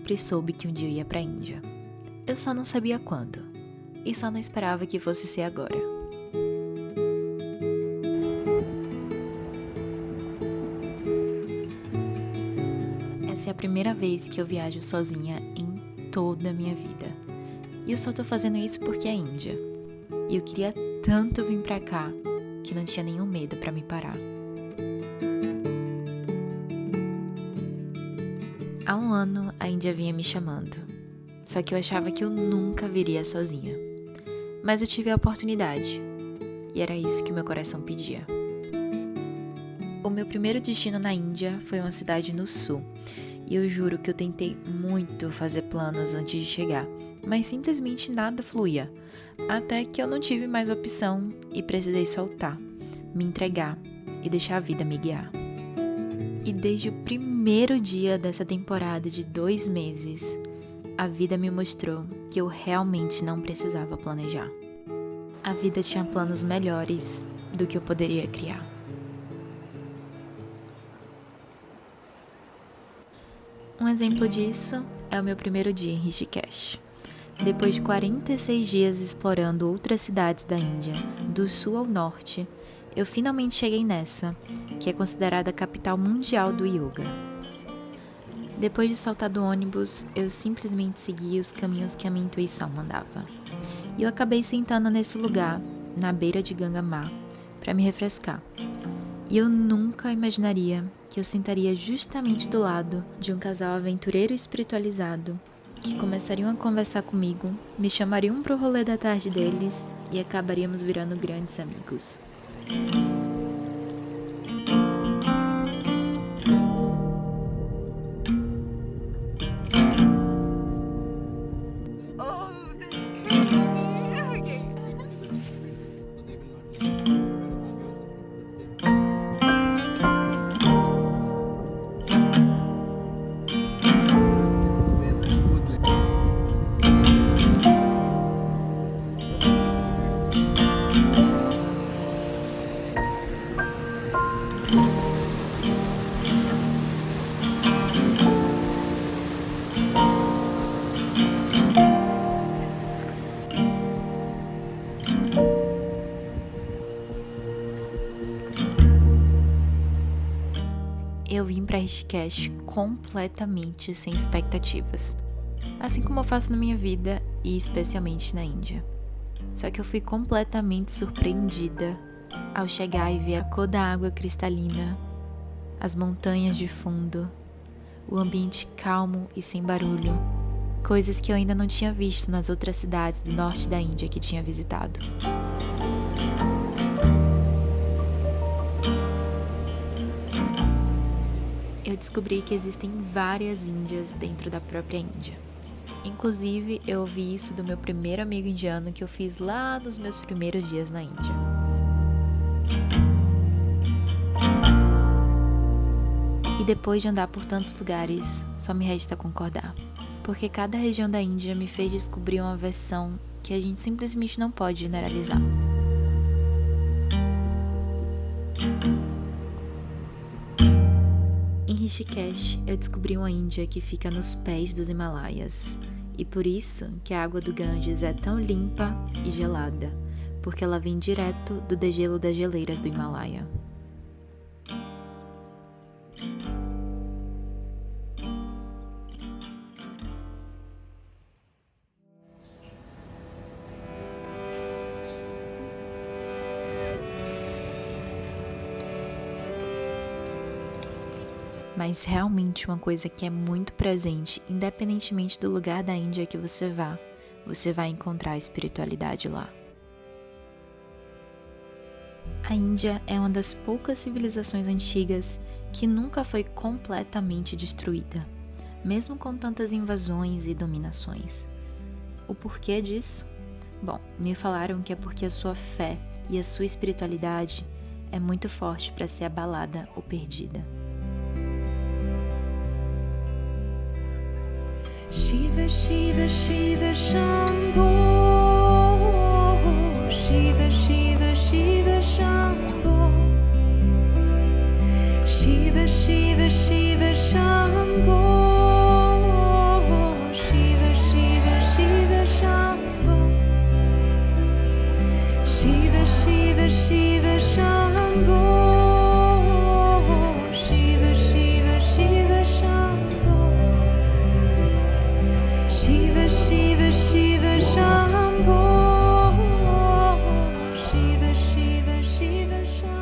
sempre soube que um dia eu ia pra Índia. Eu só não sabia quando. E só não esperava que fosse ser agora. Essa é a primeira vez que eu viajo sozinha em toda a minha vida. E eu só tô fazendo isso porque é Índia. E eu queria tanto vir pra cá que não tinha nenhum medo pra me parar. Há um ano a Índia vinha me chamando. Só que eu achava que eu nunca viria sozinha. Mas eu tive a oportunidade. E era isso que meu coração pedia. O meu primeiro destino na Índia foi uma cidade no sul. E eu juro que eu tentei muito fazer planos antes de chegar, mas simplesmente nada fluía. Até que eu não tive mais opção e precisei soltar, me entregar e deixar a vida me guiar. E desde o primeiro dia dessa temporada de 2 meses, a vida me mostrou que eu realmente não precisava planejar. A vida tinha planos melhores do que eu poderia criar. Um exemplo disso é o meu primeiro dia em Rishikesh. Depois de 46 dias explorando outras cidades da Índia, do sul ao norte, eu finalmente cheguei nessa, que é considerada a capital mundial do yoga. Depois de saltar do ônibus, eu simplesmente segui os caminhos que a minha intuição mandava. E eu acabei sentando nesse lugar, na beira de Gangamar, para me refrescar. E eu nunca imaginaria que eu sentaria justamente do lado de um casal aventureiro e espiritualizado que começariam a conversar comigo, me chamariam para o rolê da tarde deles e acabaríamos virando grandes amigos. Eu vim para Rishikesh completamente sem expectativas, assim como eu faço na minha vida e especialmente na Índia. Só que eu fui completamente surpreendida ao chegar e ver a cor da água cristalina, as montanhas de fundo, o ambiente calmo e sem barulho, coisas que eu ainda não tinha visto nas outras cidades do norte da Índia que tinha visitado. Eu descobri que existem várias Índias dentro da própria Índia. Inclusive, eu ouvi isso do meu primeiro amigo indiano que eu fiz lá nos meus primeiros dias na Índia. E depois de andar por tantos lugares, só me resta concordar. Porque cada região da Índia me fez descobrir uma versão que a gente simplesmente não pode generalizar. Em Rishikesh, eu descobri uma Índia que fica nos pés dos Himalaias. E por isso que a água do Ganges é tão limpa e gelada, porque ela vem direto do degelo das geleiras do Himalaia. Mas realmente uma coisa que é muito presente, independentemente do lugar da Índia que você vai encontrar a espiritualidade lá. A Índia é uma das poucas civilizações antigas que nunca foi completamente destruída, mesmo com tantas invasões e dominações. O porquê disso? Bom, me falaram que é porque a sua fé e a sua espiritualidade é muito forte para ser abalada ou perdida. Shiva, Shiva, Shiva, Shambho. Shiva, Shiva, Shiva, Shambho. Shiva, Shiva, Shiva, Shambho. Shiva, Shiva, Shiva, Shambho. Shiva, Shiva, Shiva, Shambho.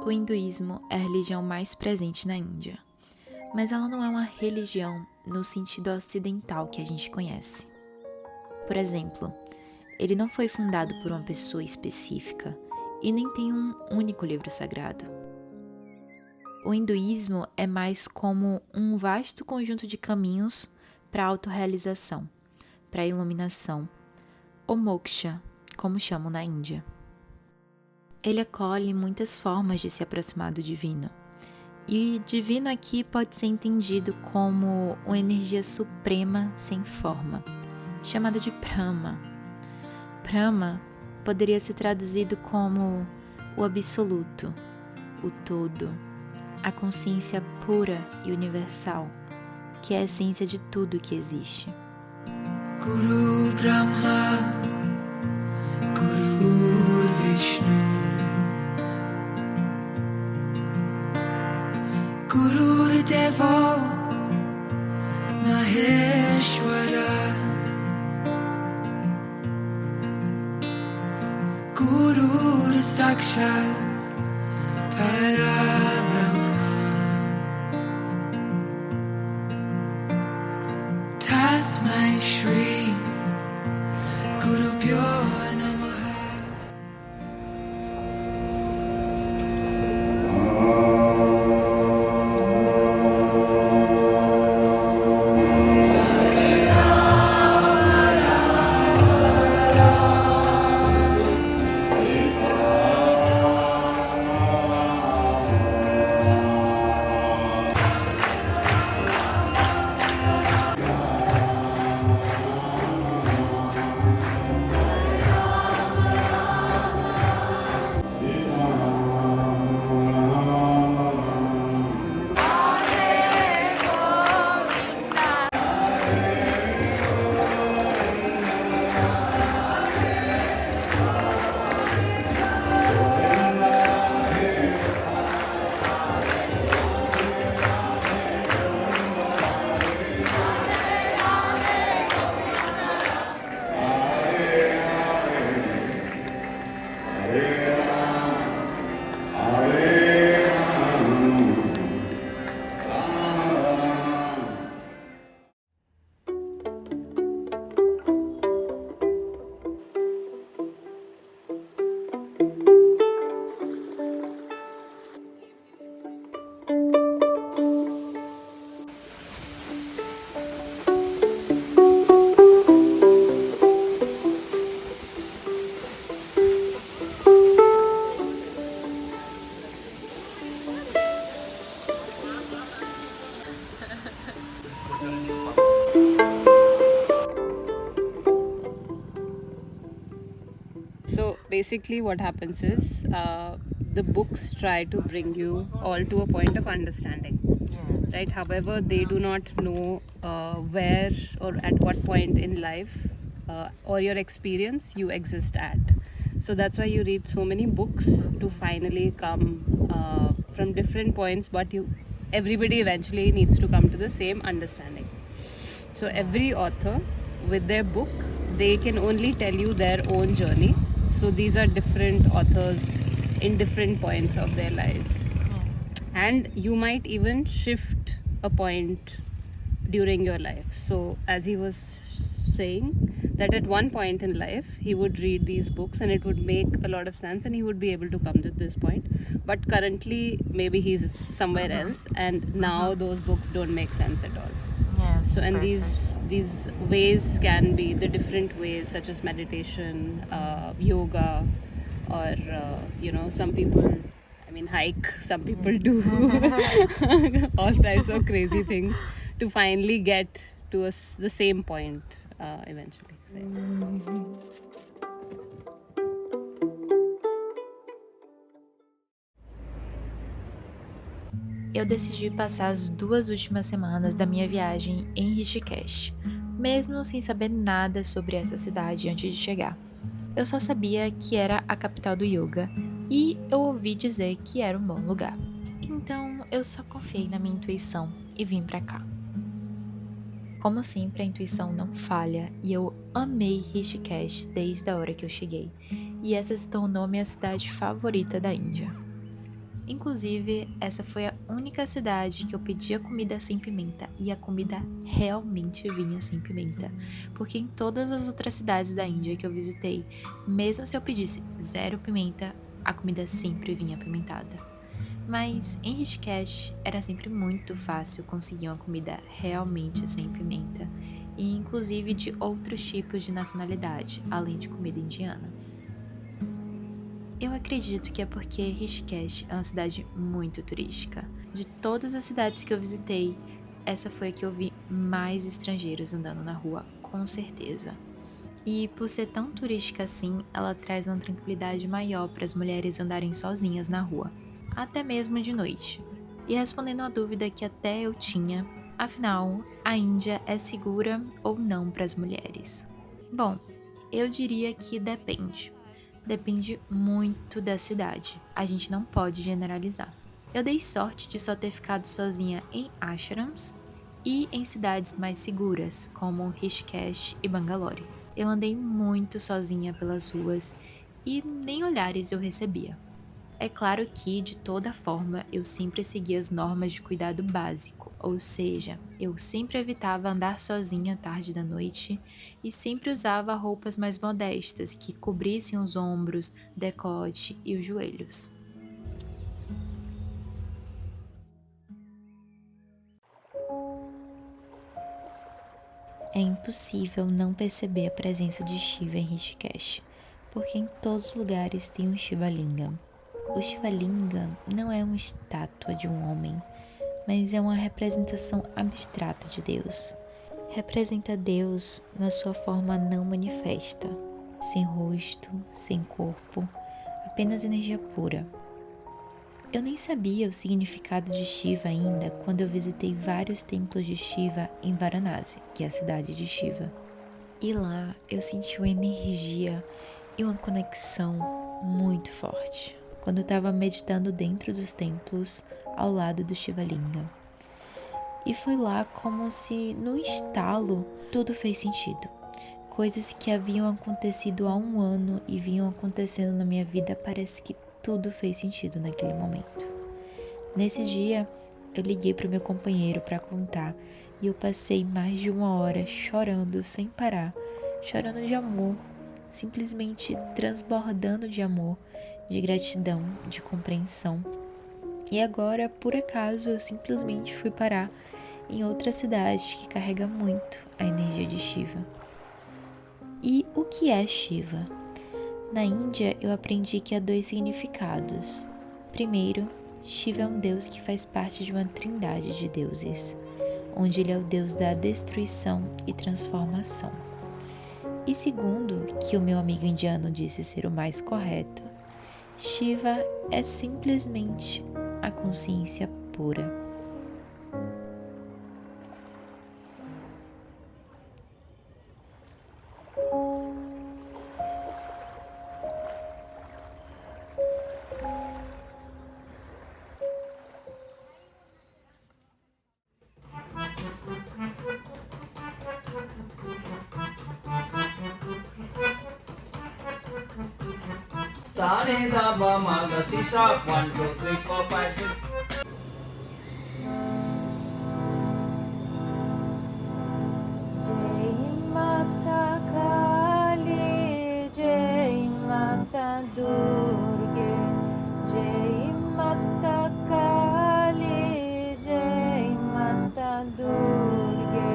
O hinduísmo é a religião mais presente na Índia, mas ela não é uma religião no sentido ocidental que a gente conhece. Por exemplo, ele não foi fundado por uma pessoa específica e nem tem um único livro sagrado. O hinduísmo é mais como um vasto conjunto de caminhos para a autorrealização, para a iluminação, ou moksha, como chamam na Índia. Ele acolhe muitas formas de se aproximar do divino. E divino aqui pode ser entendido como uma energia suprema sem forma, chamada de Brahma. Brahma poderia ser traduzido como o absoluto, o todo, a consciência pura e universal, que é a essência de tudo que existe. Guru Brahma, Guru Vishnu, Guru Deva Maheshwara, Guru Sakshat Parabrahma, Tasmai Shri Guru Pyo Namaha. So basically what happens is the books try to bring you all to a point of understanding, right? However, they do not know where or at what point in life or your experience you exist at. So that's why you read so many books to finally come from different points, but everybody eventually needs to come to the same understanding. So every author with their book, they can only tell you their own journey. So these are different authors in different points of their lives. And you might even shift a point during your life. So as he was saying, that at one point in life he would read these books and it would make a lot of sense and he would be able to come to this point. But currently maybe he's somewhere else and now those books don't make sense at all. Yes, So and perfect. these ways can be the different ways such as meditation, yoga, or some people hike, some people do all types of crazy things to finally get to the same point eventually. So, eu decidi passar as 2 últimas semanas da minha viagem em Rishikesh, mesmo sem saber nada sobre essa cidade antes de chegar. Eu só sabia que era a capital do yoga e eu ouvi dizer que era um bom lugar. Então eu só confiei na minha intuição e vim pra cá. Como sempre, a intuição não falha e eu amei Rishikesh desde a hora que eu cheguei, e essa se tornou minha cidade favorita da Índia. Inclusive, essa foi a única cidade que eu pedia comida sem pimenta e a comida realmente vinha sem pimenta, porque em todas as outras cidades da Índia que eu visitei, mesmo se eu pedisse 0 pimenta, a comida sempre vinha apimentada. Mas em Rishikesh era sempre muito fácil conseguir uma comida realmente sem pimenta, e inclusive de outros tipos de nacionalidade, além de comida indiana. Eu acredito que é porque Rishikesh é uma cidade muito turística. De todas as cidades que eu visitei, essa foi a que eu vi mais estrangeiros andando na rua, com certeza. E por ser tão turística assim, ela traz uma tranquilidade maior para as mulheres andarem sozinhas na rua, até mesmo de noite. E respondendo a dúvida que até eu tinha, afinal, a Índia é segura ou não para as mulheres? Bom, eu diria que depende. Depende muito da cidade. A gente não pode generalizar. Eu dei sorte de só ter ficado sozinha em ashrams e em cidades mais seguras, como Rishikesh e Bangalore. Eu andei muito sozinha pelas ruas e nem olhares eu recebia. É claro que, de toda forma, eu sempre seguia as normas de cuidado básico, ou seja, eu sempre evitava andar sozinha tarde da noite e sempre usava roupas mais modestas que cobrissem os ombros, decote e os joelhos. É impossível não perceber a presença de Shiva em Rishikesh, porque em todos os lugares tem um Shiva Lingam. O Shiva Lingam não é uma estátua de um homem, mas é uma representação abstrata de Deus. Representa Deus na sua forma não manifesta, sem rosto, sem corpo, apenas energia pura. Eu nem sabia o significado de Shiva ainda quando eu visitei vários templos de Shiva em Varanasi, que é a cidade de Shiva. E lá eu senti uma energia e uma conexão muito forte quando eu estava meditando dentro dos templos ao lado do Shiva Linga. E foi lá como se, num estalo, tudo fez sentido. Coisas que haviam acontecido há 1 ano e vinham acontecendo na minha vida, parece que tudo fez sentido naquele momento. Nesse dia, eu liguei para o meu companheiro para contar e eu passei mais de 1 hora chorando sem parar, chorando de amor, simplesmente transbordando de amor, de gratidão, de compreensão. E agora, por acaso, eu simplesmente fui parar em outra cidade que carrega muito a energia de Shiva. E o que é Shiva? Na Índia, eu aprendi que há 2 significados. Primeiro, Shiva é um deus que faz parte de uma trindade de deuses, onde ele é o deus da destruição e transformação. E segundo, que o meu amigo indiano disse ser o mais correto, Shiva é simplesmente a consciência pura. Sa ne za ba ma ga si sa 1 2 3 4 5 6. Jai Mata Kali, Jai Mata Durge, Jai Mata Kali, Jai Mata Durge,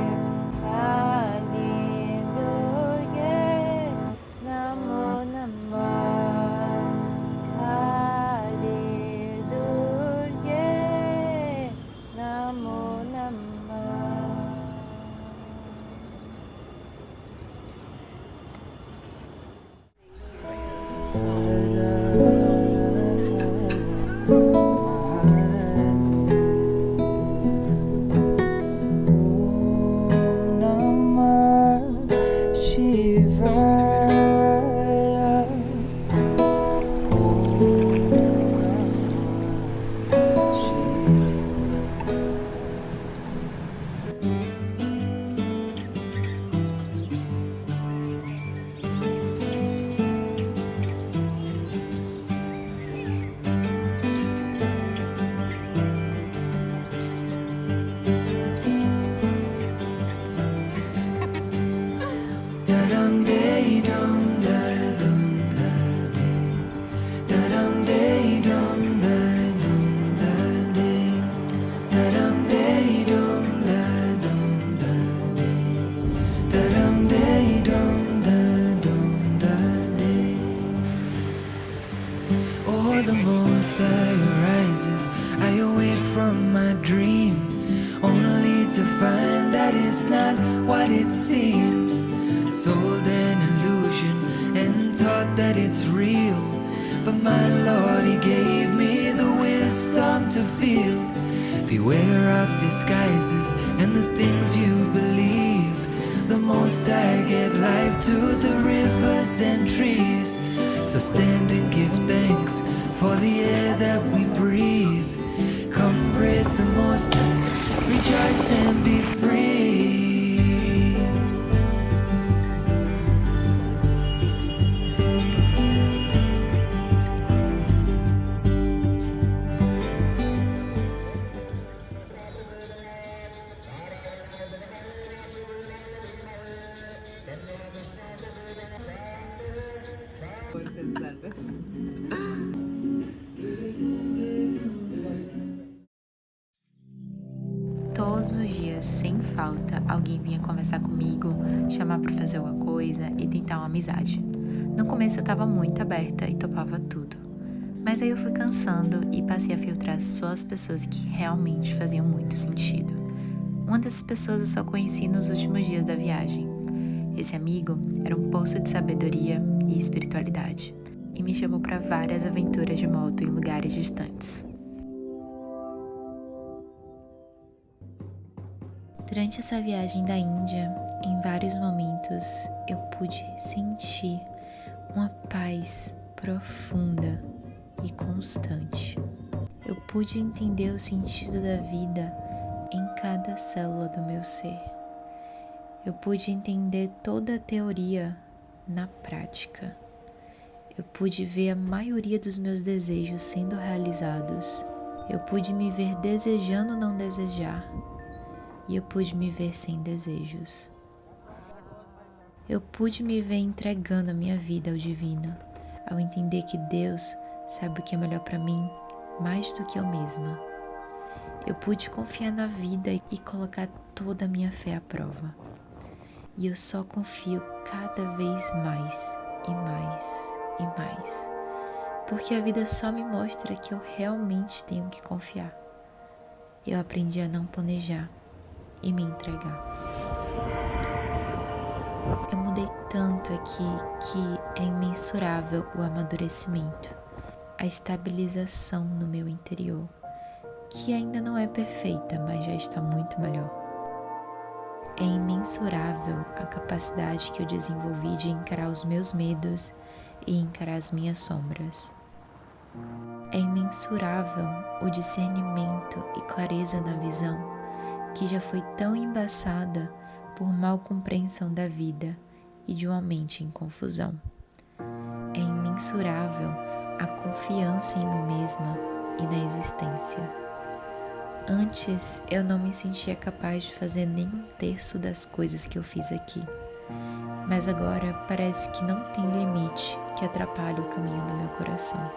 Kali Durge, Namo Namah, Kali Durge. what it seems. Sold an illusion and taught that it's real. But my Lord, He gave me the wisdom to feel. Beware of disguises and the things you believe. The Most High gave life to the rivers and trees. So stand and give thanks for the air that we breathe. Come praise the Most High, rejoice and be free. Todos os dias, sem falta, alguém vinha conversar comigo, chamar pra fazer alguma coisa e tentar uma amizade. No começo eu tava muito aberta e topava tudo. Mas aí eu fui cansando e passei a filtrar só as pessoas que realmente faziam muito sentido. Uma dessas pessoas eu só conheci nos últimos dias da viagem. Esse amigo era um poço de sabedoria e espiritualidade e me chamou para várias aventuras de moto em lugares distantes. Durante essa viagem da Índia, em vários momentos eu pude sentir uma paz profunda e constante. Eu pude entender o sentido da vida em cada célula do meu ser. Eu pude entender toda a teoria na prática. Eu pude ver a maioria dos meus desejos sendo realizados. Eu pude me ver desejando não desejar. E eu pude me ver sem desejos. Eu pude me ver entregando a minha vida ao divino, ao entender que Deus sabe o que é melhor para mim mais do que eu mesma. Eu pude confiar na vida e colocar toda a minha fé à prova. E eu só confio cada vez mais e mais e mais, porque a vida só me mostra que eu realmente tenho que confiar. Eu aprendi a não planejar e me entregar. Eu mudei tanto aqui que é imensurável o amadurecimento, a estabilização no meu interior, que ainda não é perfeita, mas já está muito melhor. É imensurável a capacidade que eu desenvolvi de encarar os meus medos e encarar as minhas sombras. É imensurável o discernimento e clareza na visão, que já foi tão embaçada por mal compreensão da vida e de uma mente em confusão. É imensurável a confiança em mim mesma e na existência. Antes eu não me sentia capaz de fazer nem um terço das coisas que eu fiz aqui, mas agora parece que não tem limite que atrapalhe o caminho do meu coração.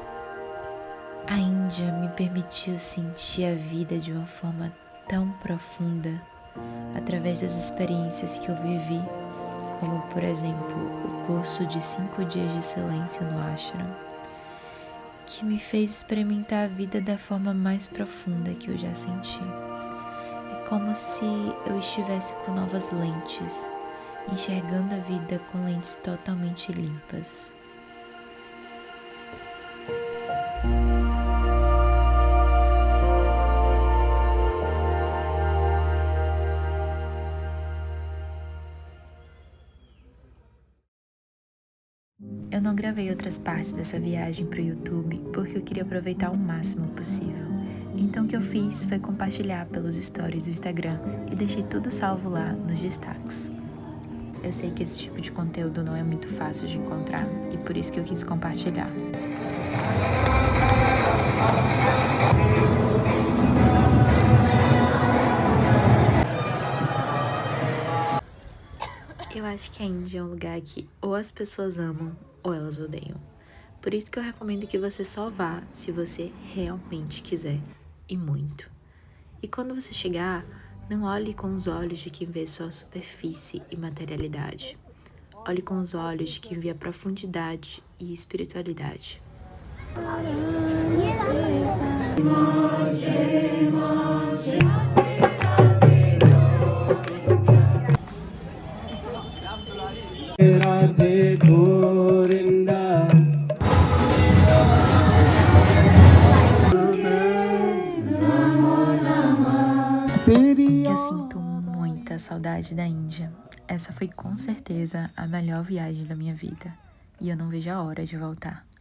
A Índia me permitiu sentir a vida de uma forma tão profunda, através das experiências que eu vivi, como por exemplo o curso de 5 dias de silêncio no ashram, que me fez experimentar a vida da forma mais profunda que eu já senti. É como se eu estivesse com novas lentes, enxergando a vida com lentes totalmente limpas. Eu não gravei outras partes dessa viagem para o YouTube porque eu queria aproveitar o máximo possível. Então o que eu fiz foi compartilhar pelos stories do Instagram e deixei tudo salvo lá nos destaques. Eu sei que esse tipo de conteúdo não é muito fácil de encontrar e por isso que eu quis compartilhar. Eu acho que a Índia é um lugar que ou as pessoas amam ou elas odeiam. Por isso que eu recomendo que você só vá se você realmente quiser, e muito. E quando você chegar, não olhe com os olhos de quem vê só a superfície e materialidade. Olhe com os olhos de quem vê a profundidade e espiritualidade. Radhe Govinda. Eu sinto muita saudade da Índia. Essa foi com certeza a melhor viagem da minha vida. E eu não vejo a hora de voltar.